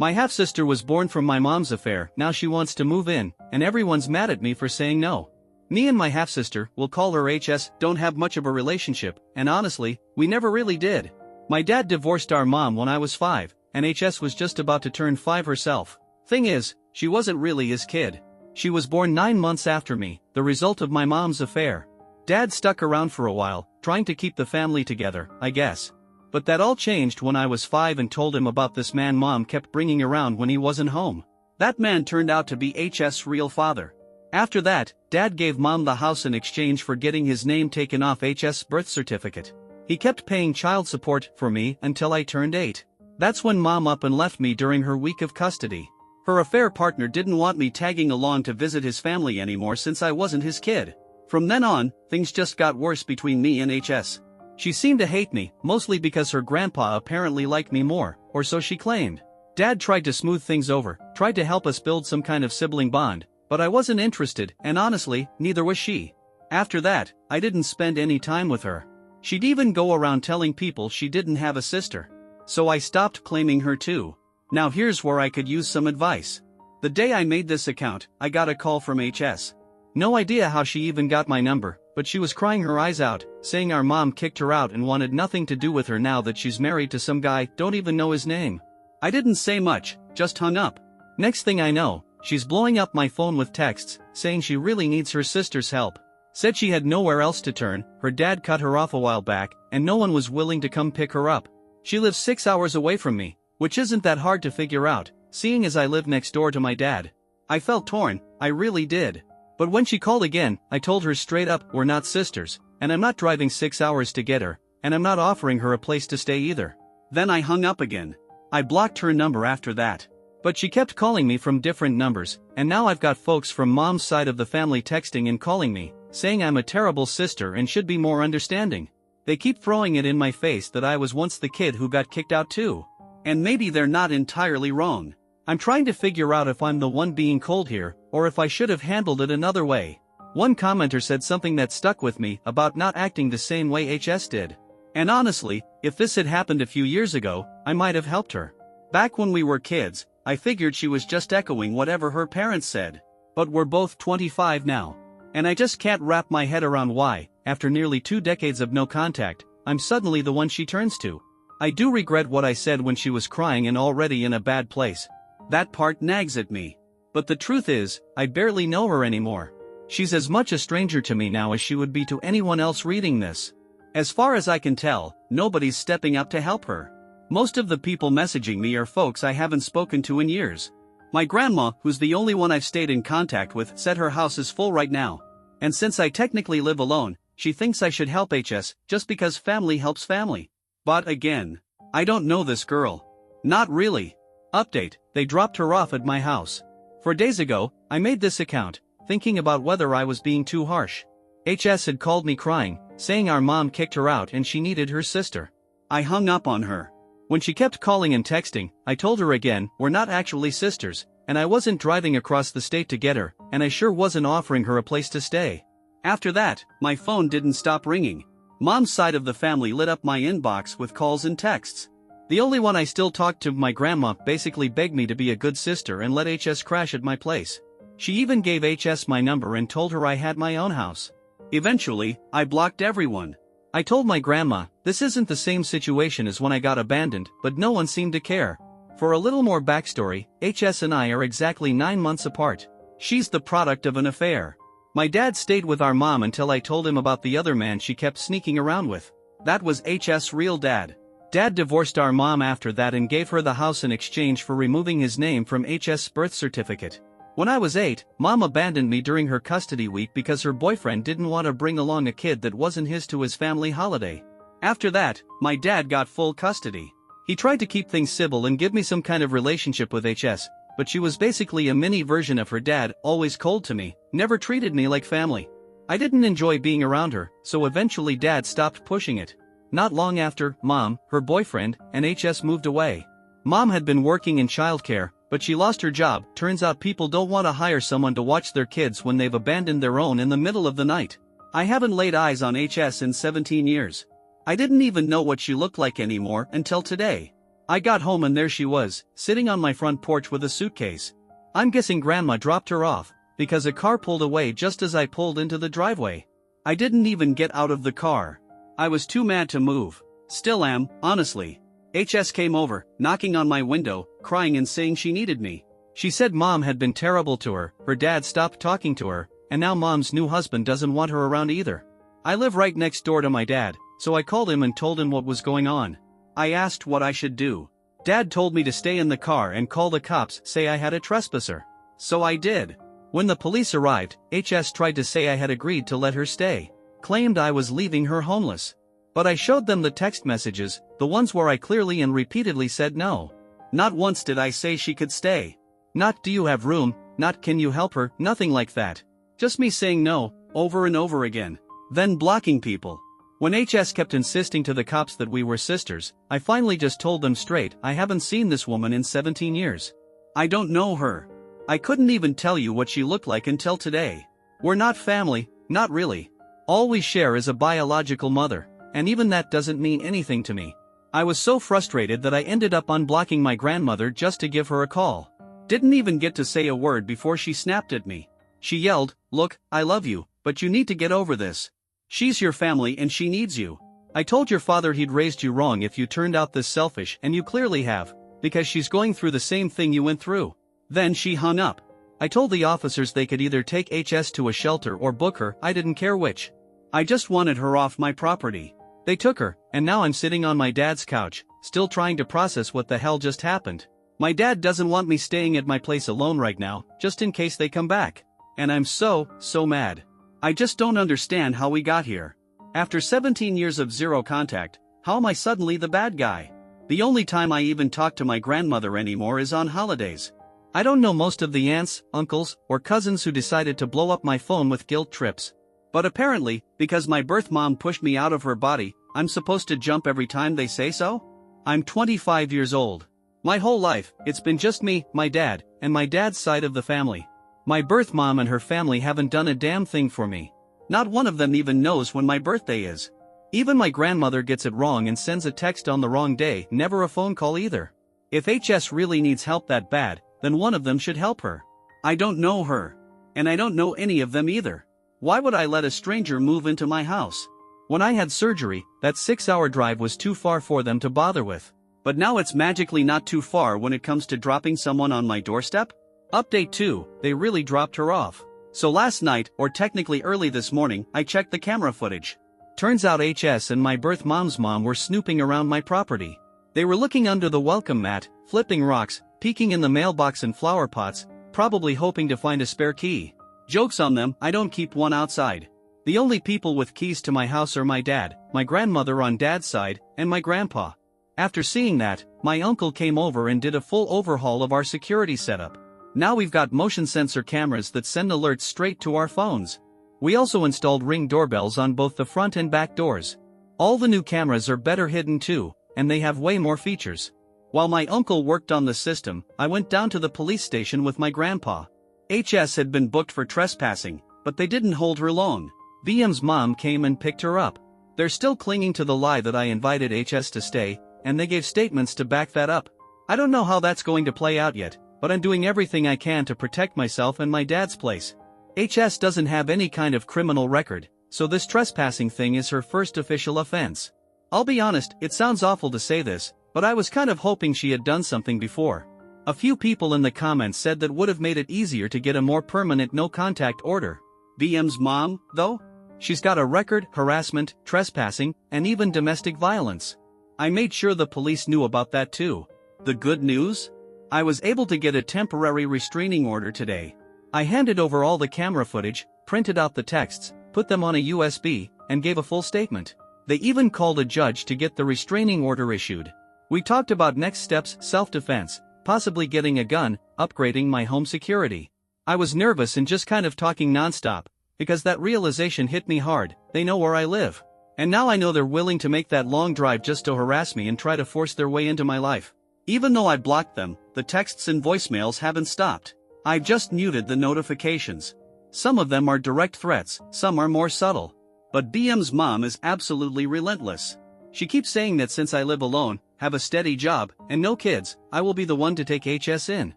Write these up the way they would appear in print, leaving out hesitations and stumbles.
My half-sister was born from my mom's affair, now she wants to move in, and everyone's mad at me for saying no. Me and my half-sister, we'll call her HS, don't have much of a relationship, and honestly, we never really did. My dad divorced our mom when I was 5, and HS was just about to turn 5 herself. Thing is, she wasn't really his kid. She was born 9 months after me, the result of my mom's affair. Dad stuck around for a while, trying to keep the family together, I guess. But that all changed when I was 5 and told him about this man Mom kept bringing around when he wasn't home. That man turned out to be HS' real father. After that, Dad gave Mom the house in exchange for getting his name taken off HS' birth certificate. He kept paying child support for me until I turned 8. That's when Mom up and left me during her week of custody. Her affair partner didn't want me tagging along to visit his family anymore since I wasn't his kid. From then on, things just got worse between me and HS. She seemed to hate me, mostly because her grandpa apparently liked me more, or so she claimed. Dad tried to smooth things over, tried to help us build some kind of sibling bond, but I wasn't interested, and honestly, neither was she. After that, I didn't spend any time with her. She'd even go around telling people she didn't have a sister. So I stopped claiming her too. Now here's where I could use some advice. The day I made this account, I got a call from HS. No idea how she even got my number, but she was crying her eyes out, saying our mom kicked her out and wanted nothing to do with her now that she's married to some guy, don't even know his name. I didn't say much, just hung up. Next thing I know, she's blowing up my phone with texts, saying she really needs her sister's help. Said she had nowhere else to turn, her dad cut her off a while back, and no one was willing to come pick her up. She lives 6 hours away from me, which isn't that hard to figure out, seeing as I live next door to my dad. I felt torn, I really did. But when she called again, I told her straight up, we're not sisters, and I'm not driving 6 hours to get her, and I'm not offering her a place to stay either. Then I hung up again. I blocked her number after that. But she kept calling me from different numbers, and now I've got folks from Mom's side of the family texting and calling me, saying I'm a terrible sister and should be more understanding. They keep throwing it in my face that I was once the kid who got kicked out too. And maybe they're not entirely wrong. I'm trying to figure out if I'm the one being cold here, or if I should have handled it another way. One commenter said something that stuck with me about not acting the same way HS did. And honestly, if this had happened a few years ago, I might have helped her. Back when we were kids, I figured she was just echoing whatever her parents said. But we're both 25 now. And I just can't wrap my head around why, after nearly 2 decades of no contact, I'm suddenly the one she turns to. I do regret what I said when she was crying and already in a bad place. That part nags at me. But the truth is, I barely know her anymore. She's as much a stranger to me now as she would be to anyone else reading this. As far as I can tell, nobody's stepping up to help her. Most of the people messaging me are folks I haven't spoken to in years. My grandma, who's the only one I've stayed in contact with, said her house is full right now. And since I technically live alone, she thinks I should help HS just because family helps family. But again, I don't know this girl. Not really. Update, they dropped her off at my house. 4 days ago, I made this account, thinking about whether I was being too harsh. HS had called me crying, saying our mom kicked her out and she needed her sister. I hung up on her. When she kept calling and texting, I told her again, we're not actually sisters, and I wasn't driving across the state to get her, and I sure wasn't offering her a place to stay. After that, my phone didn't stop ringing. Mom's side of the family lit up my inbox with calls and texts. The only one I still talked to, my grandma, basically begged me to be a good sister and let HS crash at my place. She even gave HS my number and told her I had my own house. Eventually, I blocked everyone. I told my grandma, this isn't the same situation as when I got abandoned, but no one seemed to care. For a little more backstory, HS and I are exactly 9 months apart. She's the product of an affair. My dad stayed with our mom until I told him about the other man she kept sneaking around with. That was HS' real dad. Dad divorced our mom after that and gave her the house in exchange for removing his name from HS' birth certificate. When I was 8, Mom abandoned me during her custody week because her boyfriend didn't want to bring along a kid that wasn't his to his family holiday. After that, my dad got full custody. He tried to keep things civil and give me some kind of relationship with HS, but she was basically a mini version of her dad, always cold to me, never treated me like family. I didn't enjoy being around her, so eventually Dad stopped pushing it. Not long after, Mom, her boyfriend, and HS moved away. Mom had been working in childcare, but she lost her job. Turns out people don't want to hire someone to watch their kids when they've abandoned their own in the middle of the night. I haven't laid eyes on HS in 17 years. I didn't even know what she looked like anymore until today. I got home and there she was, sitting on my front porch with a suitcase. I'm guessing Grandma dropped her off, because a car pulled away just as I pulled into the driveway. I didn't even get out of the car. I was too mad to move. Still am, honestly. HS came over, knocking on my window, crying and saying she needed me. She said Mom had been terrible to her dad stopped talking to her, and now Mom's new husband doesn't want her around either. I live right next door to my dad, so I called him and told him what was going on. I asked what I should do. Dad told me to stay in the car and call the cops, say I had a trespasser. So I did. When the police arrived, HS tried to say I had agreed to let her stay. Claimed I was leaving her homeless. But I showed them the text messages, the ones where I clearly and repeatedly said no. Not once did I say she could stay. Not do you have room, not can you help her, nothing like that. Just me saying no, over and over again. Then blocking people. When HS kept insisting to the cops that we were sisters, I finally just told them straight I haven't seen this woman in 17 years. I don't know her. I couldn't even tell you what she looked like until today. We're not family, not really. All we share is a biological mother, and even that doesn't mean anything to me. I was so frustrated that I ended up unblocking my grandmother just to give her a call. Didn't even get to say a word before she snapped at me. She yelled, "Look, I love you, but you need to get over this. She's your family and she needs you. I told your father he'd raised you wrong if you turned out this selfish, and you clearly have, because she's going through the same thing you went through." Then she hung up. I told the officers they could either take HS to a shelter or book her, I didn't care which. I just wanted her off my property. They took her, and now I'm sitting on my dad's couch, still trying to process what the hell just happened. My dad doesn't want me staying at my place alone right now, just in case they come back. And I'm so mad. I just don't understand how we got here. After 17 years of zero contact, how am I suddenly the bad guy? The only time I even talk to my grandmother anymore is on holidays. I don't know most of the aunts, uncles, or cousins who decided to blow up my phone with guilt trips. But apparently, because my birth mom pushed me out of her body, I'm supposed to jump every time they say so? I'm 25 years old. My whole life, it's been just me, my dad, and my dad's side of the family. My birth mom and her family haven't done a damn thing for me. Not one of them even knows when my birthday is. Even my grandmother gets it wrong and sends a text on the wrong day, never a phone call either. If HS really needs help that bad, then one of them should help her. I don't know her. And I don't know any of them either. Why would I let a stranger move into my house? When I had surgery, that 6-hour drive was too far for them to bother with. But now it's magically not too far when it comes to dropping someone on my doorstep? Update 2, they really dropped her off. So last night, or technically early this morning, I checked the camera footage. Turns out HS and my birth mom's mom were snooping around my property. They were looking under the welcome mat, flipping rocks, peeking in the mailbox and flower pots, probably hoping to find a spare key. Joke's on them, I don't keep one outside. The only people with keys to my house are my dad, my grandmother on dad's side, and my grandpa. After seeing that, my uncle came over and did a full overhaul of our security setup. Now we've got motion sensor cameras that send alerts straight to our phones. We also installed Ring doorbells on both the front and back doors. All the new cameras are better hidden too, and they have way more features. While my uncle worked on the system, I went down to the police station with my grandpa. HS had been booked for trespassing, but they didn't hold her long. BM's mom came and picked her up. They're still clinging to the lie that I invited HS to stay, and they gave statements to back that up. I don't know how that's going to play out yet, but I'm doing everything I can to protect myself and my dad's place. HS doesn't have any kind of criminal record, so this trespassing thing is her first official offense. I'll be honest, it sounds awful to say this, but I was kind of hoping she had done something before. A few people in the comments said that would have made it easier to get a more permanent no-contact order. BM's mom, though? She's got a record, harassment, trespassing, and even domestic violence. I made sure the police knew about that too. The good news? I was able to get a temporary restraining order today. I handed over all the camera footage, printed out the texts, put them on a USB, and gave a full statement. They even called a judge to get the restraining order issued. We talked about next steps, self-defense, possibly getting a gun, upgrading my home security. I was nervous and just kind of talking nonstop, because that realization hit me hard. They know where I live. And now I know they're willing to make that long drive just to harass me and try to force their way into my life. Even though I blocked them, the texts and voicemails haven't stopped. I've just muted the notifications. Some of them are direct threats, some are more subtle. But BM's mom is absolutely relentless. She keeps saying that since I live alone, have a steady job, and no kids, I will be the one to take HS in.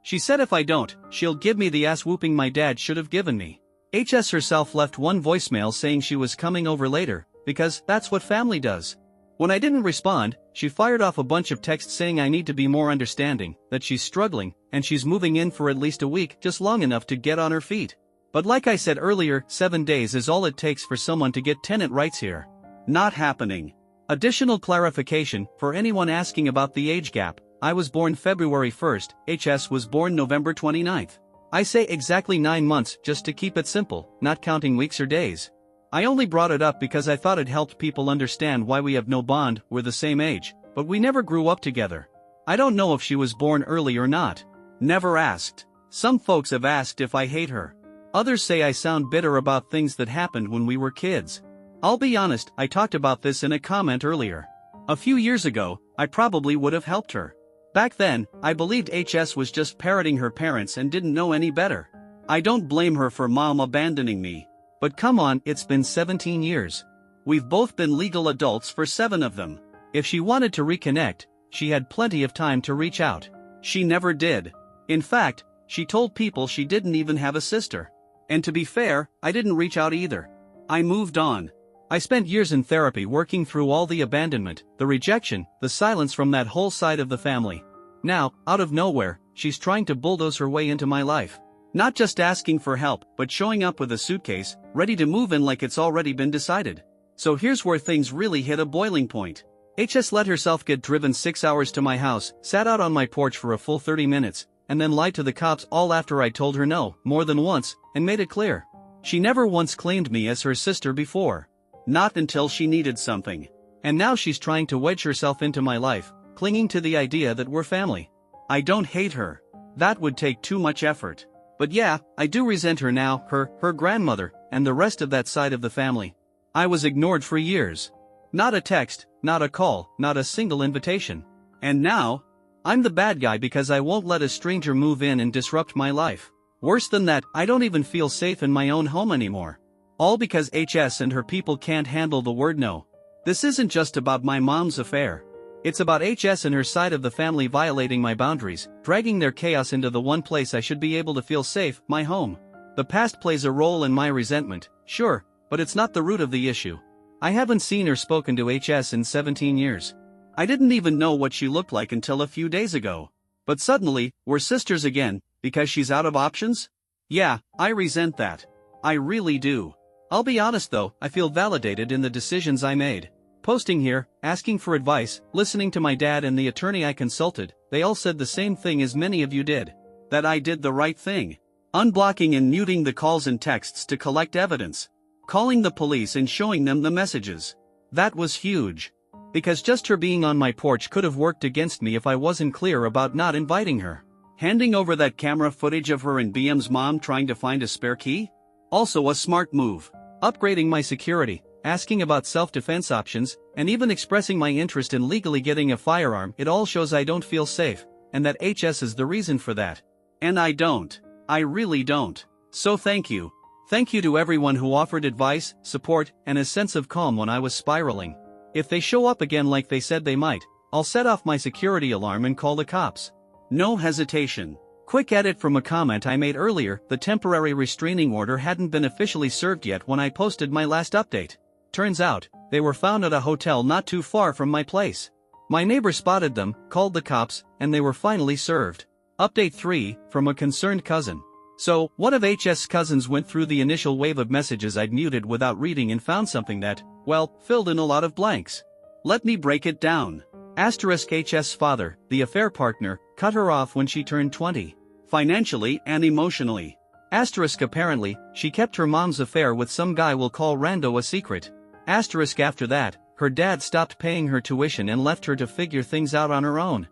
She said if I don't, she'll give me the ass whooping my dad should have given me. HS herself left one voicemail saying she was coming over later, because that's what family does. When I didn't respond, she fired off a bunch of texts saying I need to be more understanding, that she's struggling, and she's moving in for at least a week, just long enough to get on her feet. But like I said earlier, 7 days is all it takes for someone to get tenant rights here. Not happening. Additional clarification, for anyone asking about the age gap, I was born February 1st, HS was born November 29th. I say exactly 9 months just to keep it simple, not counting weeks or days. I only brought it up because I thought it helped people understand why we have no bond, we're the same age, but we never grew up together. I don't know if she was born early or not. Never asked. Some folks have asked if I hate her. Others say I sound bitter about things that happened when we were kids. I'll be honest, I talked about this in a comment earlier. A few years ago, I probably would have helped her. Back then, I believed HS was just parroting her parents and didn't know any better. I don't blame her for mom abandoning me. But come on, it's been 17 years. We've both been legal adults for 7 of them. If she wanted to reconnect, she had plenty of time to reach out. She never did. In fact, she told people she didn't even have a sister. And to be fair, I didn't reach out either. I moved on. I spent years in therapy working through all the abandonment, the rejection, the silence from that whole side of the family. Now, out of nowhere, she's trying to bulldoze her way into my life. Not just asking for help, but showing up with a suitcase, ready to move in like it's already been decided. So here's where things really hit a boiling point. HS let herself get driven 6 hours to my house, sat out on my porch for a full 30 minutes, and then lied to the cops all after I told her no, more than once, and made it clear. She never once claimed me as her sister before. Not until she needed something. And now she's trying to wedge herself into my life, clinging to the idea that we're family. I don't hate her. That would take too much effort. But yeah, I do resent her now, her grandmother, and the rest of that side of the family. I was ignored for years. Not a text, not a call, not a single invitation. And now, I'm the bad guy because I won't let a stranger move in and disrupt my life. Worse than that, I don't even feel safe in my own home anymore. All because HS and her people can't handle the word no. This isn't just about my mom's affair. It's about HS and her side of the family violating my boundaries, dragging their chaos into the one place I should be able to feel safe, my home. The past plays a role in my resentment, sure, but it's not the root of the issue. I haven't seen or spoken to HS in 17 years. I didn't even know what she looked like until a few days ago. But suddenly, we're sisters again, because she's out of options? Yeah, I resent that. I really do. I'll be honest though, I feel validated in the decisions I made. Posting here, asking for advice, listening to my dad and the attorney I consulted, they all said the same thing as many of you did. That I did the right thing. Unblocking and muting the calls and texts to collect evidence. Calling the police and showing them the messages. That was huge. Because just her being on my porch could have worked against me if I wasn't clear about not inviting her. Handing over that camera footage of her and BM's mom trying to find a spare key? Also a smart move. Upgrading my security, asking about self-defense options, and even expressing my interest in legally getting a firearm. It all shows I don't feel safe, and that HS is the reason for that. And I don't. I really don't. So thank you. Thank you to everyone who offered advice, support, and a sense of calm when I was spiraling. If they show up again like they said they might, I'll set off my security alarm and call the cops. No hesitation. Quick edit from a comment I made earlier, the temporary restraining order hadn't been officially served yet when I posted my last update. Turns out, they were found at a hotel not too far from my place. My neighbor spotted them, called the cops, and they were finally served. Update 3, from a concerned cousin. So, one of HS' cousins went through the initial wave of messages I'd muted without reading and found something that, well, filled in a lot of blanks. Let me break it down. HS' father, the affair partner, cut her off when she turned 20. Financially and emotionally. Apparently, she kept her mom's affair with some guy we'll call Rando a secret. After that, her dad stopped paying her tuition and left her to figure things out on her own.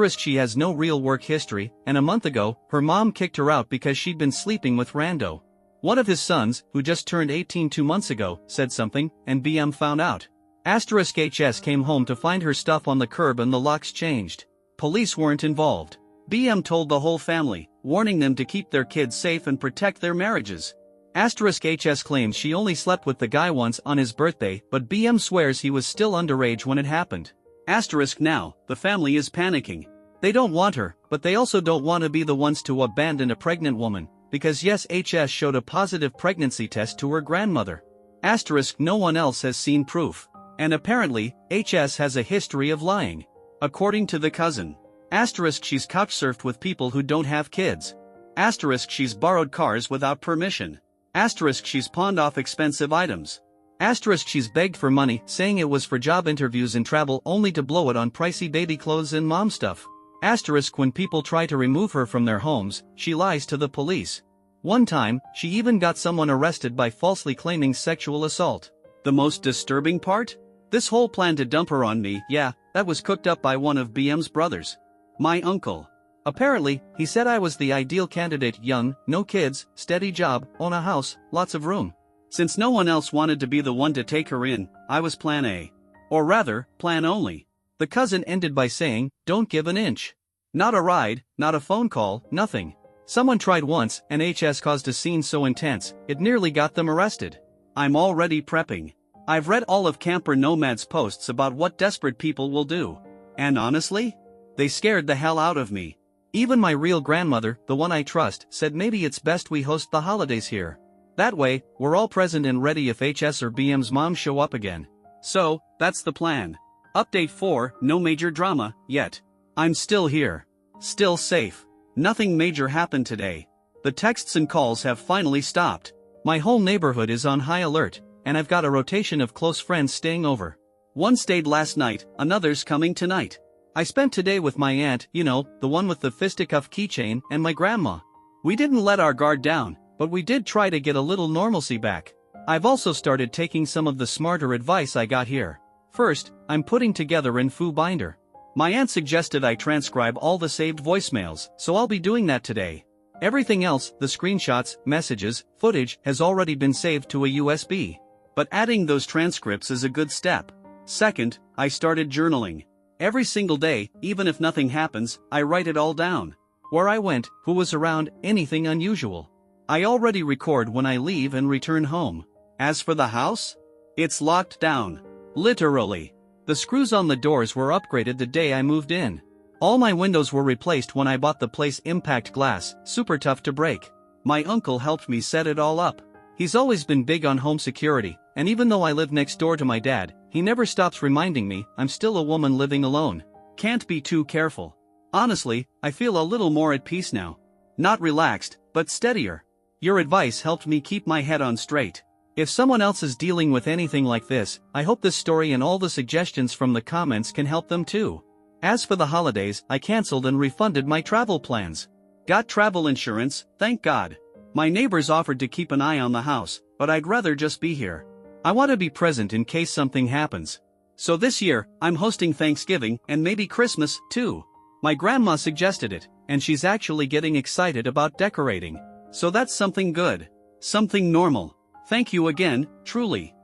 She has no real work history, and a month ago, her mom kicked her out because she'd been sleeping with Rando. One of his sons, who just turned 18 2 months ago, said something, and BM found out. HS came home to find her stuff on the curb and the locks changed. Police weren't involved. BM told the whole family, warning them to keep their kids safe and protect their marriages. HS claims she only slept with the guy once on his birthday, but BM swears he was still underage when it happened. Asterisk now, the family is panicking. They don't want her, but they also don't want to be the ones to abandon a pregnant woman, because yes, HS showed a positive pregnancy test to her grandmother. Asterisk no one else has seen proof. And apparently, HS has a history of lying. According to the cousin. Asterisk she's couchsurfed with people who don't have kids. Asterisk she's borrowed cars without permission. Asterisk she's pawned off expensive items. Asterisk she's begged for money, saying it was for job interviews and travel only to blow it on pricey baby clothes and mom stuff. Asterisk when people try to remove her from their homes, she lies to the police. One time, she even got someone arrested by falsely claiming sexual assault. The most disturbing part? This whole plan to dump her on me, yeah, that was cooked up by one of BM's brothers. My uncle. Apparently, he said I was the ideal candidate: young, no kids, steady job, own a house, lots of room. Since no one else wanted to be the one to take her in, I was plan A. Or rather, plan only. The cousin ended by saying, don't give an inch. Not a ride, not a phone call, nothing. Someone tried once, and HS caused a scene so intense, it nearly got them arrested. I'm already prepping. I've read all of Camper Nomad's posts about what desperate people will do. And honestly, they scared the hell out of me. Even my real grandmother, the one I trust, said maybe it's best we host the holidays here. That way, we're all present and ready if HS or BM's mom show up again. So, that's the plan. Update 4, no major drama, yet. I'm still here. Still safe. Nothing major happened today. The texts and calls have finally stopped. My whole neighborhood is on high alert, and I've got a rotation of close friends staying over. One stayed last night, another's coming tonight. I spent today with my aunt, you know, the one with the fisticuff keychain, and my grandma. We didn't let our guard down, but we did try to get a little normalcy back. I've also started taking some of the smarter advice I got here. First, I'm putting together an info binder. My aunt suggested I transcribe all the saved voicemails, so I'll be doing that today. Everything else, the screenshots, messages, footage, has already been saved to a USB. But adding those transcripts is a good step. Second, I started journaling. Every single day, even if nothing happens, I write it all down. Where I went, who was around, anything unusual. I already record when I leave and return home. As for the house? It's locked down. Literally. The screws on the doors were upgraded the day I moved in. All my windows were replaced when I bought the place. Impact glass, super tough to break. My uncle helped me set it all up. He's always been big on home security, and even though I live next door to my dad, he never stops reminding me I'm still a woman living alone. Can't be too careful. Honestly, I feel a little more at peace now. Not relaxed, but steadier. Your advice helped me keep my head on straight. If someone else is dealing with anything like this, I hope this story and all the suggestions from the comments can help them too. As for the holidays, I canceled and refunded my travel plans. Got travel insurance, thank God. My neighbors offered to keep an eye on the house, but I'd rather just be here. I want to be present in case something happens. So this year, I'm hosting Thanksgiving and maybe Christmas, too. My grandma suggested it, and she's actually getting excited about decorating. So that's something good. Something normal. Thank you again, truly.